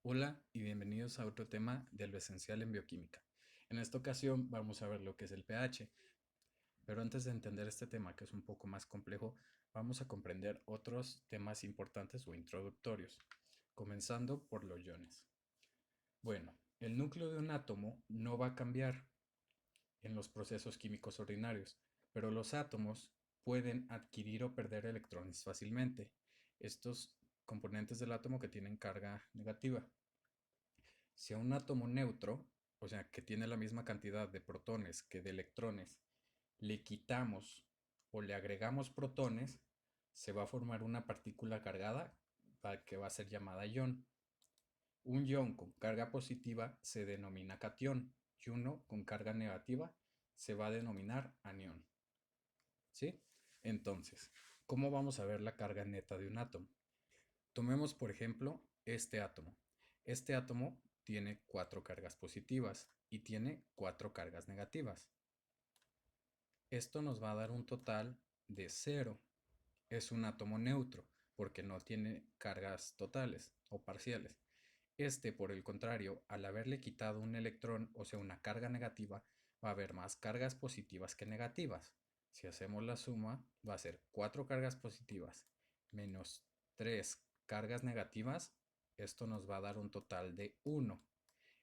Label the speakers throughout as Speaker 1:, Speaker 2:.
Speaker 1: Hola y bienvenidos a otro tema de lo esencial en bioquímica. En esta ocasión vamos a ver lo que es el pH, pero antes de entender este tema, que es un poco más complejo, vamos a comprender otros temas importantes o introductorios, comenzando por los iones. Bueno, el núcleo de un átomo no va a cambiar en los procesos químicos ordinarios, pero los átomos pueden adquirir o perder electrones fácilmente. Estos componentes del átomo que tienen carga negativa. Si a un átomo neutro, o sea, que tiene la misma cantidad de protones que de electrones, le quitamos o le agregamos protones, se va a formar una partícula cargada que va a ser llamada ion. Un ion con carga positiva se denomina cation y uno con carga negativa se va a denominar anión. ¿Sí? Entonces, ¿cómo vamos a ver la carga neta de un átomo? Tomemos, por ejemplo, este átomo. Este átomo tiene 4 cargas positivas y tiene 4 cargas negativas. Esto nos va a dar un total de 0. Es un átomo neutro porque no tiene cargas totales o parciales. Este, por el contrario, al haberle quitado un electrón, o sea, una carga negativa, va a haber más cargas positivas que negativas. Si hacemos la suma, va a ser 4 cargas positivas menos 3 cargas negativas. Esto nos va a dar un total de 1.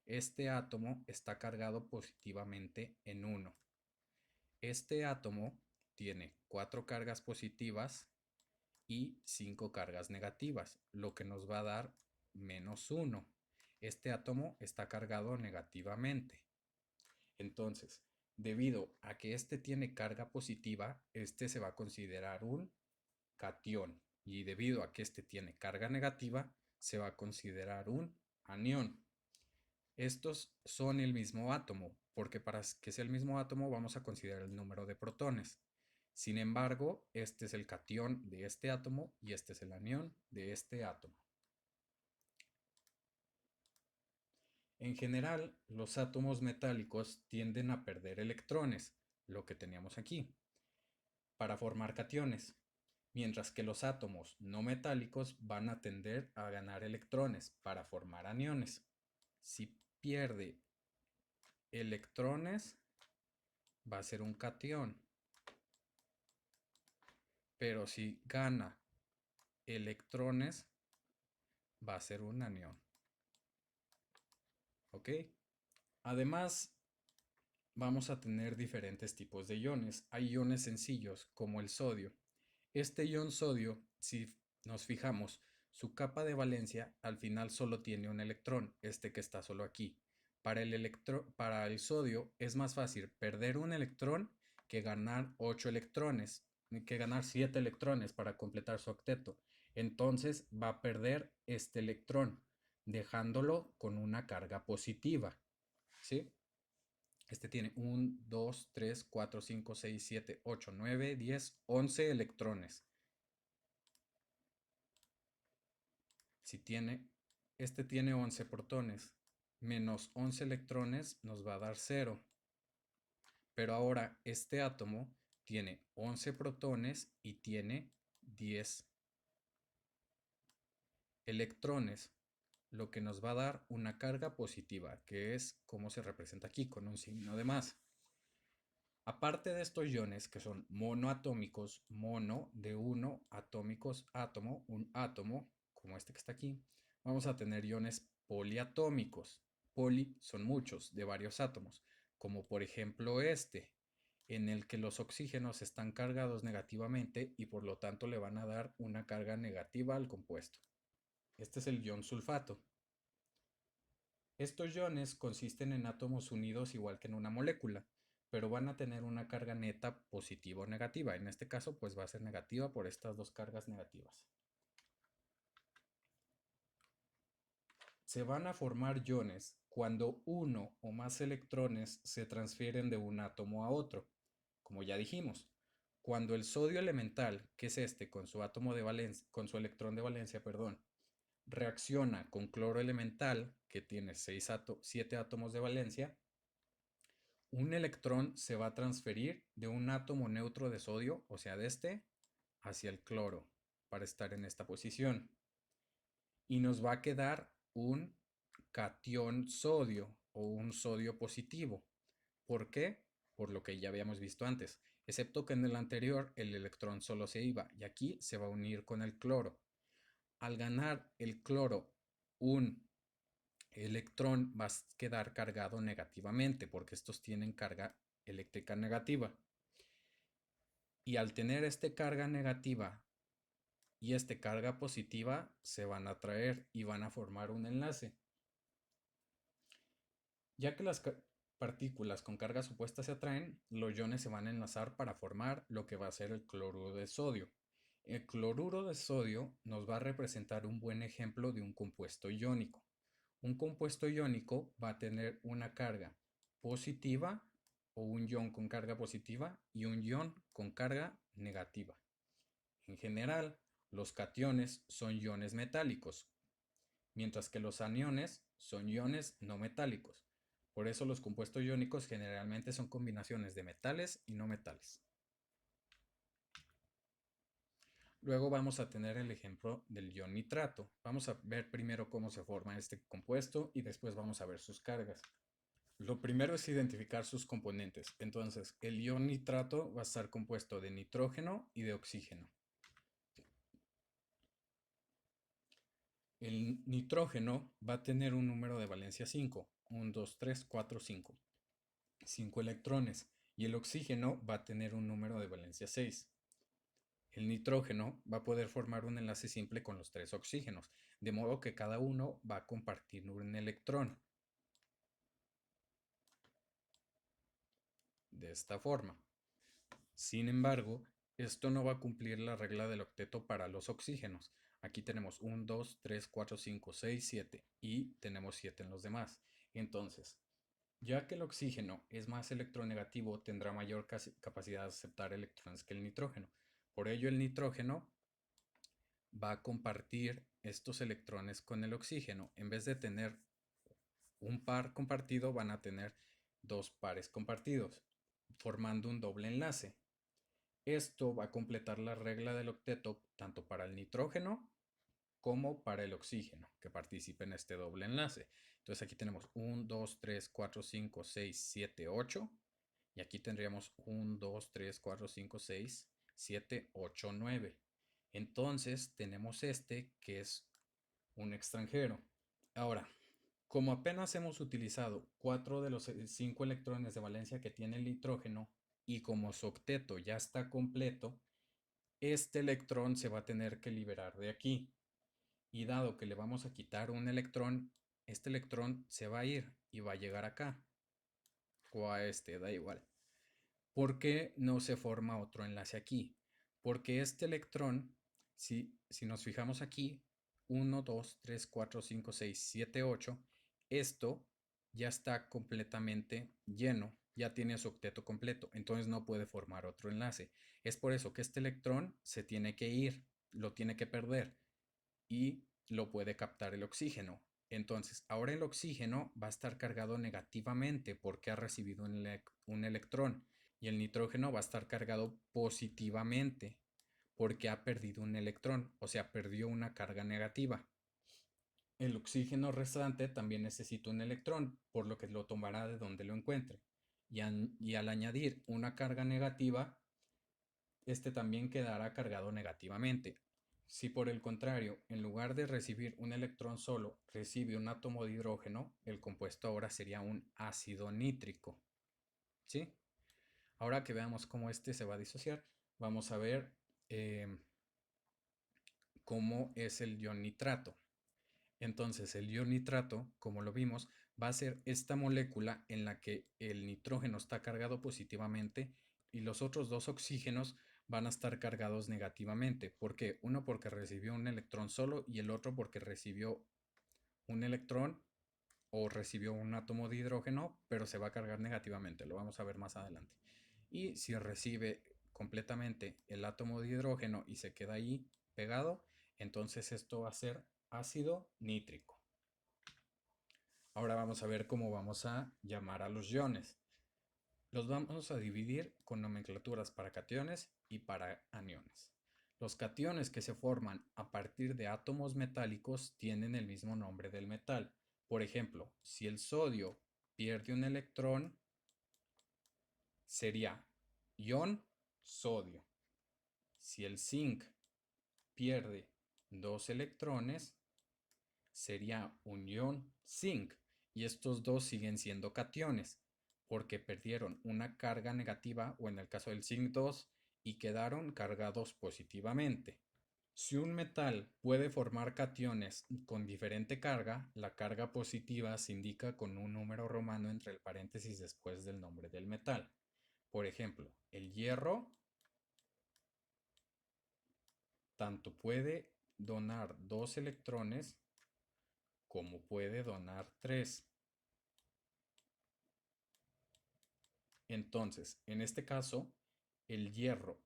Speaker 1: Este átomo está cargado positivamente en 1. Este átomo tiene 4 cargas positivas y 5 cargas negativas, lo que nos va a dar -1. Este átomo está cargado negativamente. Entonces, debido a que este tiene carga positiva, este se va a considerar un cation. Y debido a que este tiene carga negativa, se va a considerar un anión. Estos son el mismo átomo, porque para que sea el mismo átomo vamos a considerar el número de protones. Sin embargo, este es el cation de este átomo y este es el anión de este átomo. En general, los átomos metálicos tienden a perder electrones, lo que teníamos aquí, para formar cationes, mientras que los átomos no metálicos van a tender a ganar electrones para formar aniones. Si pierde electrones, va a ser un cation, pero si gana electrones, va a ser un anión. ¿Ok? Además, vamos a tener diferentes tipos de iones. Hay iones sencillos, como el sodio. Este ion sodio, si nos fijamos, su capa de valencia al final solo tiene un electrón, este que está solo aquí. Para el sodio es más fácil perder un electrón que ganar 8 electrones, que ganar 7 electrones para completar su octeto. Entonces va a perder este electrón, dejándolo con una carga positiva. ¿Sí? Este tiene 1, 2, 3, 4, 5, 6, 7, 8, 9, 10, 11 electrones. Si tiene, este tiene 11 protones, menos 11 electrones nos va a dar 0. Pero ahora este átomo tiene 11 protones y tiene 10 electrones, lo que nos va a dar una carga positiva, que es como se representa aquí, con un signo de más. Aparte de estos iones que son monoatómicos, mono de uno, atómicos, átomo, un átomo, como este que está aquí, vamos a tener iones poliatómicos. Poli son muchos, de varios átomos, como por ejemplo este, en el que los oxígenos están cargados negativamente y por lo tanto le van a dar una carga negativa al compuesto. Este es el ion sulfato. Estos iones consisten en átomos unidos igual que en una molécula, pero van a tener una carga neta positiva o negativa. En este caso, pues va a ser negativa por estas dos cargas negativas. Se van a formar iones cuando uno o más electrones se transfieren de un átomo a otro. Como ya dijimos, cuando el sodio elemental, que es este con su átomo de valencia, con su electrón de valencia, perdón, reacciona con cloro elemental, que tiene 7 átomos de valencia, un electrón se va a transferir de un átomo neutro de sodio, o sea, de este, hacia el cloro, para estar en esta posición. Y nos va a quedar un catión sodio o un sodio positivo. ¿Por qué? Por lo que ya habíamos visto antes, excepto que en el anterior el electrón solo se iba y aquí se va a unir con el cloro. Al ganar el cloro un electrón va a quedar cargado negativamente porque estos tienen carga eléctrica negativa. Y al tener este carga negativa y este carga positiva se van a atraer y van a formar un enlace. Ya que las partículas con cargas opuestas se atraen, los iones se van a enlazar para formar lo que va a ser el cloruro de sodio. El cloruro de sodio nos va a representar un buen ejemplo de un compuesto iónico. Un compuesto iónico va a tener una carga positiva o un ion con carga positiva y un ion con carga negativa. En general, los cationes son iones metálicos, mientras que los aniones son iones no metálicos. Por eso los compuestos iónicos generalmente son combinaciones de metales y no metales. Luego vamos a tener el ejemplo del ion nitrato. Vamos a ver primero cómo se forma este compuesto y después vamos a ver sus cargas. Lo primero es identificar sus componentes. Entonces, el ion nitrato va a estar compuesto de nitrógeno y de oxígeno. El nitrógeno va a tener un número de valencia 5, 1, 2, 3, 4, 5. 5 electrones. Y el oxígeno va a tener un número de valencia 6. El nitrógeno va a poder formar un enlace simple con los 3 oxígenos, de modo que cada uno va a compartir un electrón. De esta forma. Sin embargo, esto no va a cumplir la regla del octeto para los oxígenos. Aquí tenemos 1, 2, 3, 4, 5, 6, 7 y tenemos 7 en los demás. Entonces, ya que el oxígeno es más electronegativo, tendrá mayor capacidad de aceptar electrones que el nitrógeno. Por ello, el nitrógeno va a compartir estos electrones con el oxígeno. En vez de tener un par compartido, van a tener dos pares compartidos, formando un doble enlace. Esto va a completar la regla del octeto tanto para el nitrógeno como para el oxígeno que participe en este doble enlace. Entonces aquí tenemos 1, 2, 3, 4, 5, 6, 7, 8. Y aquí tendríamos 1, 2, 3, 4, 5, 6, 7, 8, 9. Entonces tenemos este que es un extranjero. Ahora, como apenas hemos utilizado 4 de los 5 electrones de valencia que tiene el nitrógeno y como su octeto ya está completo, este electrón se va a tener que liberar de aquí. Y dado que le vamos a quitar un electrón, este electrón se va a ir y va a llegar acá. O a este, da igual. ¿Por qué no se forma otro enlace aquí? Porque este electrón, si nos fijamos aquí, 1, 2, 3, 4, 5, 6, 7, 8, esto ya está completamente lleno, ya tiene su octeto completo, entonces no puede formar otro enlace. Es por eso que este electrón se tiene que ir, lo tiene que perder y lo puede captar el oxígeno. Entonces, ahora el oxígeno va a estar cargado negativamente porque ha recibido un electrón y el nitrógeno va a estar cargado positivamente porque ha perdido un electrón, o sea, perdió una carga negativa. El oxígeno restante también necesita un electrón, por lo que lo tomará de donde lo encuentre. Y al añadir una carga negativa, este también quedará cargado negativamente. Si por el contrario, en lugar de recibir un electrón solo, recibe un átomo de hidrógeno, el compuesto ahora sería un ácido nítrico. ¿Sí? Ahora que veamos cómo este se va a disociar, vamos a ver eh, cómo es el ion nitrato. Entonces, el ion nitrato, como lo vimos, va a ser esta molécula en la que el nitrógeno está cargado positivamente y los otros dos oxígenos van a estar cargados negativamente. ¿Por qué? Uno porque recibió un electrón solo y el otro porque recibió un electrón o recibió un átomo de hidrógeno, pero se va a cargar negativamente. Lo vamos a ver más adelante. Y si recibe completamente el átomo de hidrógeno y se queda ahí pegado, entonces esto va a ser ácido nítrico. Ahora vamos a ver cómo vamos a llamar a los iones. Los vamos a dividir con nomenclaturas para cationes y para aniones. Los cationes que se forman a partir de átomos metálicos tienen el mismo nombre del metal. Por ejemplo, si el sodio pierde un electrón, sería ion sodio. Si el zinc pierde dos electrones, sería un ion zinc. Y estos dos siguen siendo cationes porque perdieron una carga negativa, o en el caso del zinc 2, y quedaron cargados positivamente. Si un metal puede formar cationes con diferente carga, la carga positiva se indica con un número romano entre el paréntesis después del nombre del metal. Por ejemplo, el hierro tanto puede donar 2 electrones como puede donar 3. Entonces, en este caso, el hierro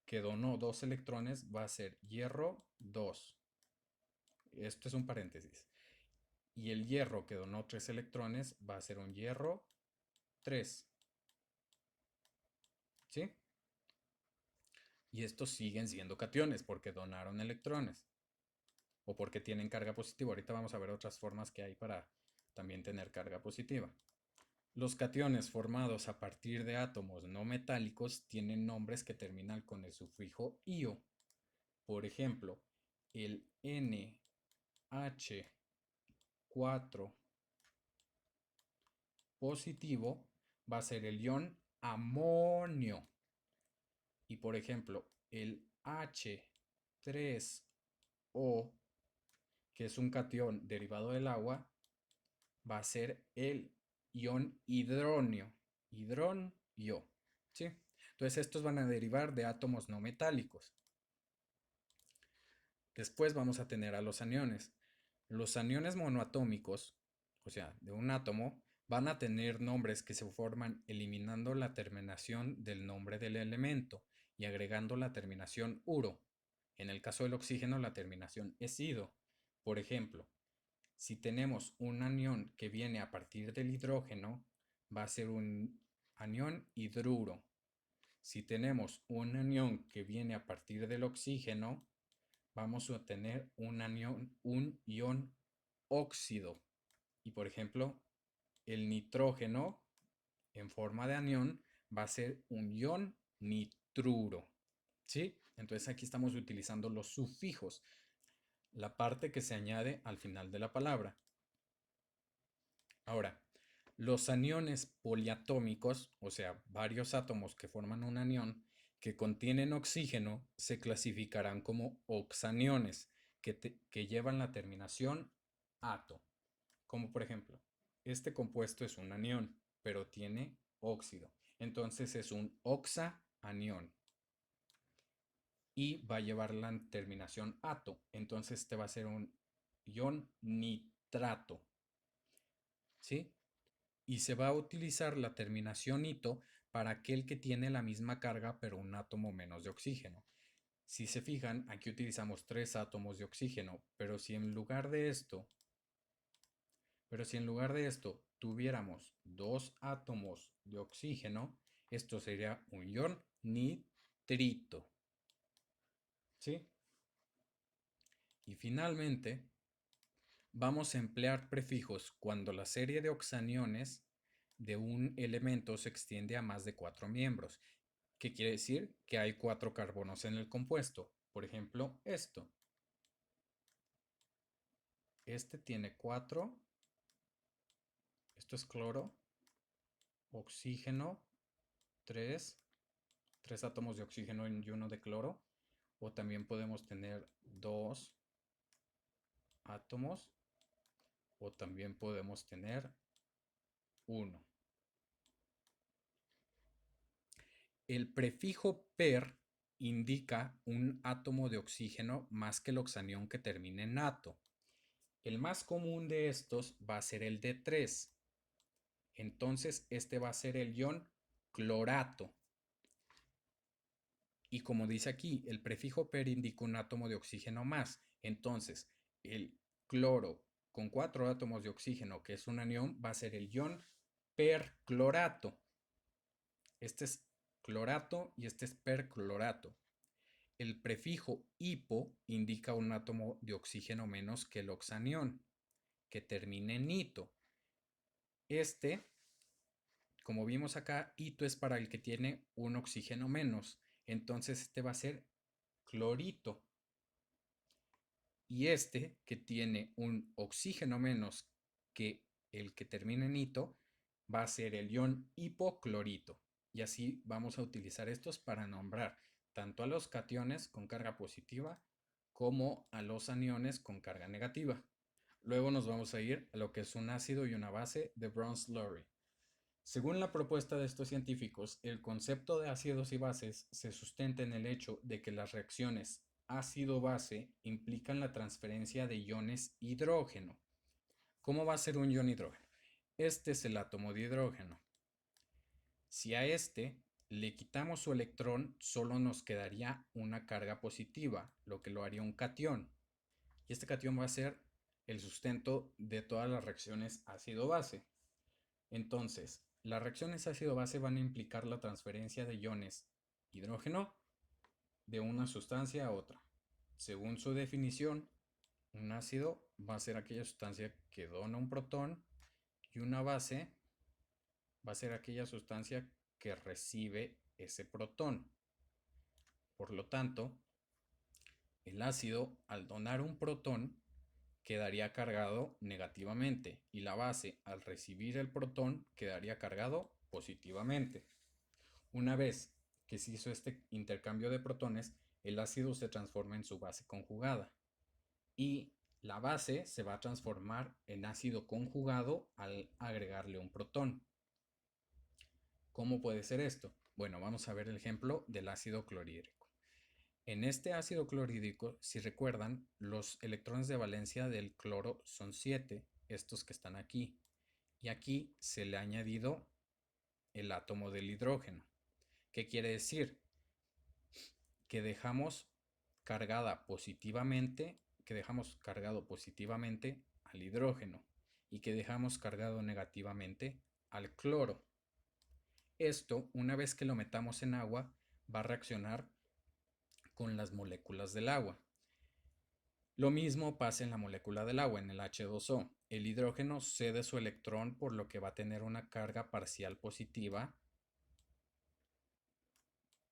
Speaker 1: que donó 2 electrones va a ser hierro 2. Esto es un paréntesis. Y el hierro que donó 3 electrones va a ser un hierro 3. ¿Sí? Y estos siguen siendo cationes porque donaron electrones o porque tienen carga positiva. Ahorita vamos a ver otras formas que hay para también tener carga positiva. Los cationes formados a partir de átomos no metálicos tienen nombres que terminan con el sufijo io. Por ejemplo, el NH4 positivo va a ser el ion amonio. Y por ejemplo, el H3O, que es un catión derivado del agua, va a ser el ion hidronio. Hidronio. ¿Sí? Entonces estos van a derivar de átomos no metálicos. Después vamos a tener a los aniones. Los aniones monoatómicos, o sea, de un átomo, van a tener nombres que se forman eliminando la terminación del nombre del elemento y agregando la terminación uro. En el caso del oxígeno, la terminación es ido. Por ejemplo, si tenemos un anión que viene a partir del hidrógeno, va a ser un anión hidruro. Si tenemos un anión que viene a partir del oxígeno, vamos a tener un ion óxido. Y por ejemplo, el nitrógeno en forma de anión va a ser un ion nitruro. ¿Sí? Entonces aquí estamos utilizando los sufijos, la parte que se añade al final de la palabra. Ahora, los aniones poliatómicos, o sea, varios átomos que forman un anión que contienen oxígeno, se clasificarán como oxaniones, que llevan la terminación ato. Como por ejemplo, este compuesto es un anión, pero tiene óxido. Entonces es un oxaanión. Y va a llevar la terminación ato. Entonces este va a ser un ion nitrato. ¿Sí? Y se va a utilizar la terminación ito para aquel que tiene la misma carga pero un átomo menos de oxígeno. Si se fijan, aquí utilizamos 3 átomos de oxígeno, pero si en lugar de esto tuviéramos 2 átomos de oxígeno, esto sería un ion nitrito. ¿Sí? Y finalmente, vamos a emplear prefijos cuando la serie de oxaniones de un elemento se extiende a más de 4 miembros. ¿Qué quiere decir? Que hay 4 carbonos en el compuesto. Por ejemplo, esto. Este tiene 4. Esto es cloro. Oxígeno, 3. 3 átomos de oxígeno y uno de cloro. O también podemos tener 2 átomos. O también podemos tener 1. El prefijo per indica un átomo de oxígeno más que el oxanión que termine en ato. El más común de estos va a ser el D3. Entonces este va a ser el ion clorato. Y como dice aquí, el prefijo per indica un átomo de oxígeno más. Entonces el cloro con 4 átomos de oxígeno, que es un anión, va a ser el ion perclorato. Este es clorato y este es perclorato. El prefijo hipo indica un átomo de oxígeno menos que el oxanión. que termine en ito. Este, como vimos acá, ito es para el que tiene un oxígeno menos. Entonces este va a ser clorito. Y este, que tiene un oxígeno menos que el que termina en ito, va a ser el ion hipoclorito. Y así vamos a utilizar estos para nombrar tanto a los cationes con carga positiva como a los aniones con carga negativa. Luego nos vamos a ir a lo que es un ácido y una base de Brown-Slurry. Según la propuesta de estos científicos, el concepto de ácidos y bases se sustenta en el hecho de que las reacciones ácido-base implican la transferencia de iones hidrógeno. ¿Cómo va a ser un ion hidrógeno? Este es el átomo de hidrógeno. Si a este le quitamos su electrón, solo nos quedaría una carga positiva, lo que lo haría un catión. Y este catión va a ser el sustento de todas las reacciones ácido-base. Entonces, las reacciones ácido-base van a implicar la transferencia de iones hidrógeno de una sustancia a otra. Según su definición, un ácido va a ser aquella sustancia que dona un protón y una base va a ser aquella sustancia que recibe ese protón. Por lo tanto, el ácido, al donar un protón, quedaría cargado negativamente y la base, al recibir el protón, quedaría cargado positivamente. Una vez que se hizo este intercambio de protones, el ácido se transforma en su base conjugada y la base se va a transformar en ácido conjugado al agregarle un protón. ¿Cómo puede ser esto? Bueno, vamos a ver el ejemplo del ácido clorhídrico. En este ácido clorhídrico, si recuerdan, los electrones de valencia del cloro son 7, estos que están aquí, y aquí se le ha añadido el átomo del hidrógeno. ¿Qué quiere decir? Que dejamos cargado positivamente al hidrógeno y que dejamos cargado negativamente al cloro. Esto, una vez que lo metamos en agua, va a reaccionar con las moléculas del agua. Lo mismo pasa en la molécula del agua, en el H2O. El hidrógeno cede su electrón, por lo que va a tener una carga parcial positiva,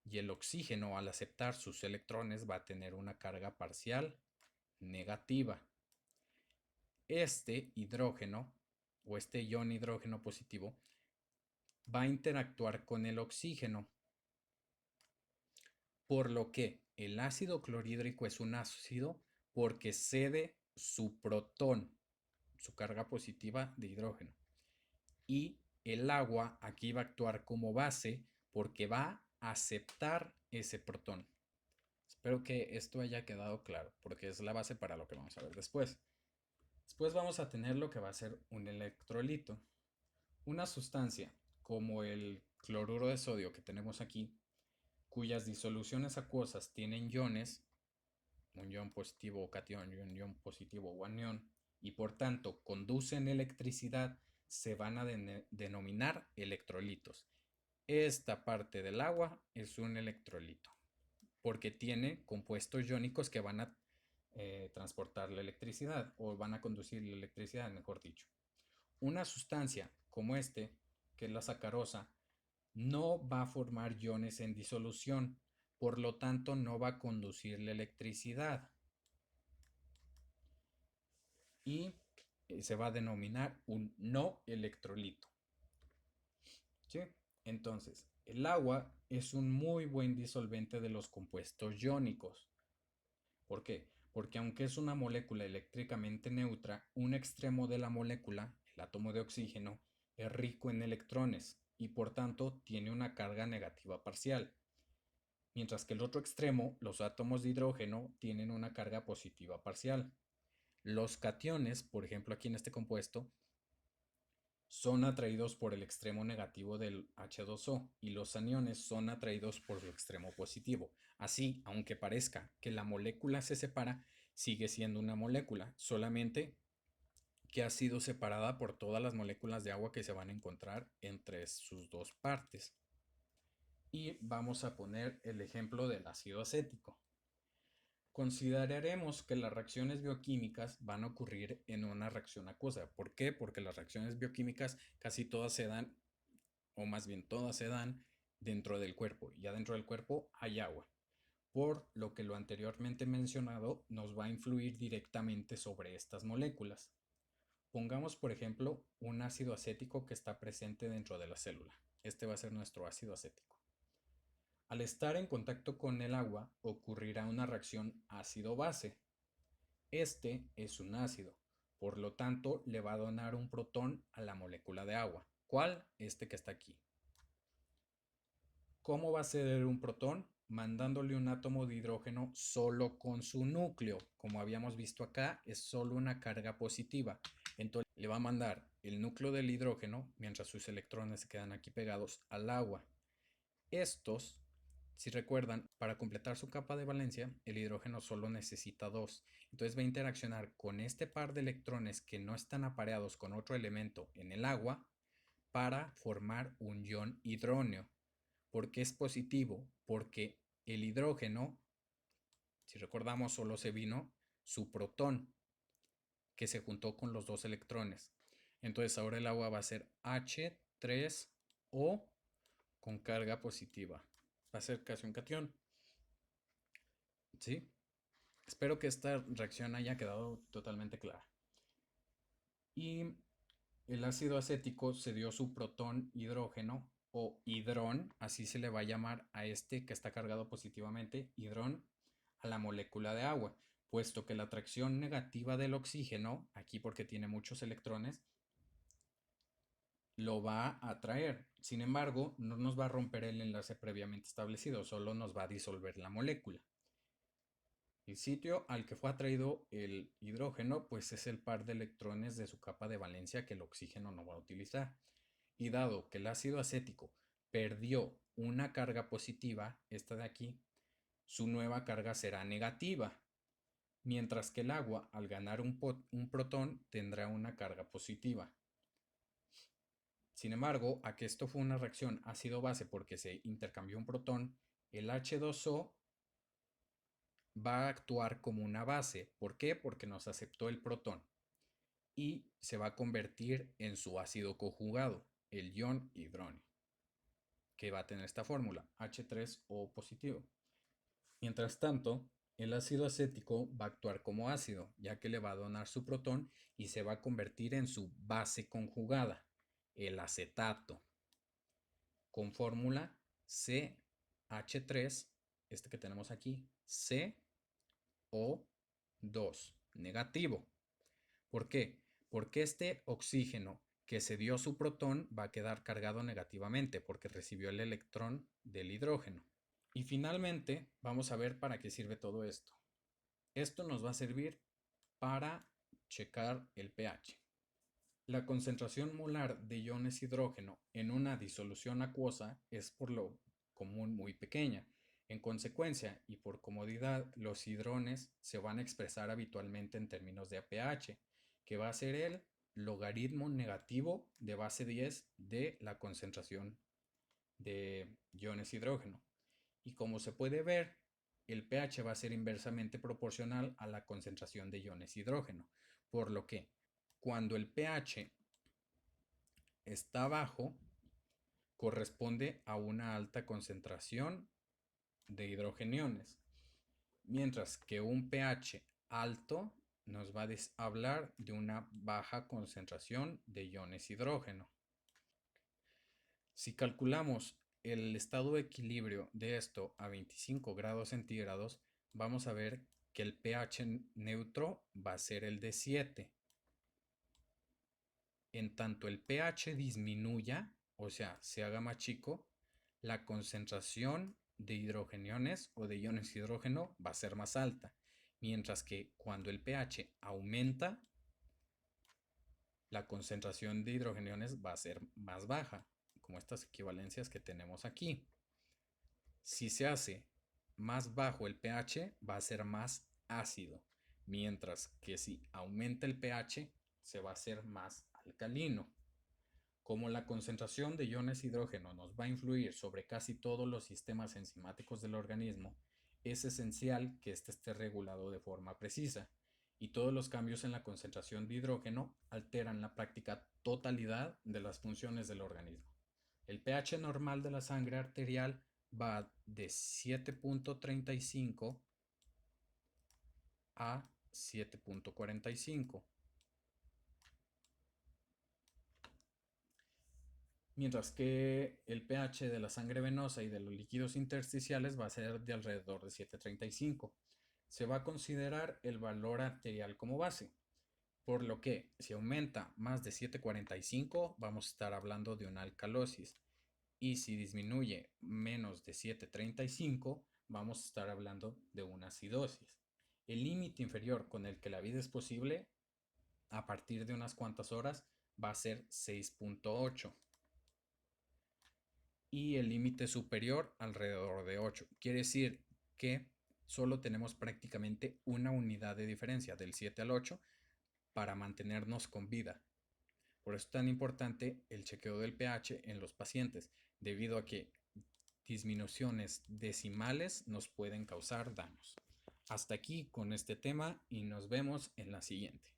Speaker 1: y el oxígeno, al aceptar sus electrones, va a tener una carga parcial negativa. Este hidrógeno o este ion hidrógeno positivo va a interactuar con el oxígeno, por lo que el ácido clorhídrico es un ácido porque cede su protón, su carga positiva de hidrógeno. Y el agua aquí va a actuar como base porque va a aceptar ese protón. Espero que esto haya quedado claro, porque es la base para lo que vamos a ver después. Después vamos a tener lo que va a ser un electrolito. Una sustancia como el cloruro de sodio que tenemos aquí, cuyas disoluciones acuosas tienen iones, un ion positivo o catión y un ion positivo o anión, y por tanto conducen electricidad, se van a denominar electrolitos. Esta parte del agua es un electrolito porque tiene compuestos iónicos que van a transportar la electricidad o van a conducir la electricidad, mejor dicho. Una sustancia como que es la sacarosa, no va a formar iones en disolución, por lo tanto no va a conducir la electricidad y se va a denominar un no electrolito. ¿Sí? Entonces, el agua es un muy buen disolvente de los compuestos iónicos. ¿Por qué? Porque aunque es una molécula eléctricamente neutra, un extremo de la molécula, el átomo de oxígeno, es rico en electrones y por tanto tiene una carga negativa parcial, mientras que el otro extremo, los átomos de hidrógeno, tienen una carga positiva parcial. Los cationes, por ejemplo aquí en este compuesto, son atraídos por el extremo negativo del H2O y los aniones son atraídos por su extremo positivo. Así, aunque parezca que la molécula se separa, sigue siendo una molécula, solamente que ha sido separada por todas las moléculas de agua que se van a encontrar entre sus dos partes. Y vamos a poner el ejemplo del ácido acético. Consideraremos que las reacciones bioquímicas van a ocurrir en una reacción acuosa. ¿Por qué? Porque las reacciones bioquímicas casi todas se dan, o más bien todas se dan dentro del cuerpo. Ya dentro del cuerpo hay agua. Por lo que lo anteriormente mencionado nos va a influir directamente sobre estas moléculas. Pongamos, por ejemplo, un ácido acético que está presente dentro de la célula. Este va a ser nuestro ácido acético. Al estar en contacto con el agua, ocurrirá una reacción ácido-base. Este es un ácido, por lo tanto, le va a donar un protón a la molécula de agua. ¿Cuál? Este que está aquí. ¿Cómo va a ceder un protón? Mandándole un átomo de hidrógeno solo con su núcleo. Como habíamos visto acá, es solo una carga positiva. Entonces le va a mandar el núcleo del hidrógeno, mientras sus electrones se quedan aquí pegados al agua. Estos, si recuerdan, para completar su capa de valencia, el hidrógeno solo necesita dos. Entonces va a interaccionar con este par de electrones que no están apareados con otro elemento en el agua para formar un ion hidróneo. ¿Por qué es positivo? Porque el hidrógeno, si recordamos, solo se vino su protón, que se juntó con los dos electrones. Entonces ahora el agua va a ser H3O con carga positiva. Va a ser casi un catión. ¿Sí? Espero que esta reacción haya quedado totalmente clara. Y el ácido acético se dio su protón hidrógeno o hidrón, así se le va a llamar a este que está cargado positivamente, hidrón, a la molécula de agua, puesto que la atracción negativa del oxígeno, aquí porque tiene muchos electrones, lo va a atraer. Sin embargo, no nos va a romper el enlace previamente establecido, solo nos va a disolver la molécula. El sitio al que fue atraído el hidrógeno pues es el par de electrones de su capa de valencia que el oxígeno no va a utilizar. Y dado que el ácido acético perdió una carga positiva, esta de aquí, su nueva carga será negativa, mientras que el agua al ganar un protón tendrá una carga positiva. Sin embargo, a que esto fue una reacción ácido-base porque se intercambió un protón, el H2O va a actuar como una base. ¿Por qué? Porque nos aceptó el protón y se va a convertir en su ácido conjugado, el ion hidróneo, que va a tener esta fórmula, H3O positivo. Mientras tanto, el ácido acético va a actuar como ácido, ya que le va a donar su protón y se va a convertir en su base conjugada, el acetato, con fórmula CH3, este que tenemos aquí, CO2 negativo. ¿Por qué? Porque este oxígeno que se dio su protón va a quedar cargado negativamente porque recibió el electrón del hidrógeno. Y finalmente vamos a ver para qué sirve todo esto. Esto nos va a servir para checar el pH. La concentración molar de iones hidrógeno en una disolución acuosa es por lo común muy pequeña. En consecuencia, y por comodidad, los hidrones se van a expresar habitualmente en términos de pH, que va a ser el logaritmo negativo de base 10 de la concentración de iones hidrógeno. Y como se puede ver, el pH va a ser inversamente proporcional a la concentración de iones hidrógeno, por lo que cuando el pH está bajo, corresponde a una alta concentración de hidrogeniones, mientras que un pH alto nos va a hablar de una baja concentración de iones hidrógeno. Si calculamos el estado de equilibrio de esto a 25 grados centígrados, vamos a ver que el pH neutro va a ser el de 7. En tanto el pH disminuya, o sea, se haga más chico, la concentración de hidrogeniones o de iones hidrógeno va a ser más alta, mientras que cuando el pH aumenta, la concentración de hidrogeniones va a ser más baja, como estas equivalencias que tenemos aquí. Si se hace más bajo el pH, va a ser más ácido, mientras que si aumenta el pH, se va a hacer más alcalino. Como la concentración de iones hidrógeno nos va a influir sobre casi todos los sistemas enzimáticos del organismo, es esencial que éste esté regulado de forma precisa, y todos los cambios en la concentración de hidrógeno alteran la práctica totalidad de las funciones del organismo. El pH normal de la sangre arterial va de 7.35 a 7.45, mientras que el pH de la sangre venosa y de los líquidos intersticiales va a ser de alrededor de 7.35. Se va a considerar el valor arterial como base, por lo que si aumenta más de 7.45 vamos a estar hablando de una alcalosis, y si disminuye menos de 7.35 vamos a estar hablando de una acidosis. El límite inferior con el que la vida es posible a partir de unas cuantas horas va a ser 6.8 y el límite superior alrededor de 8. Quiere decir que solo tenemos prácticamente una unidad de diferencia del 7 al 8 para mantenernos con vida. Por eso es tan importante el chequeo del pH en los pacientes, debido a que disminuciones decimales nos pueden causar daños. Hasta aquí con este tema y nos vemos en la siguiente.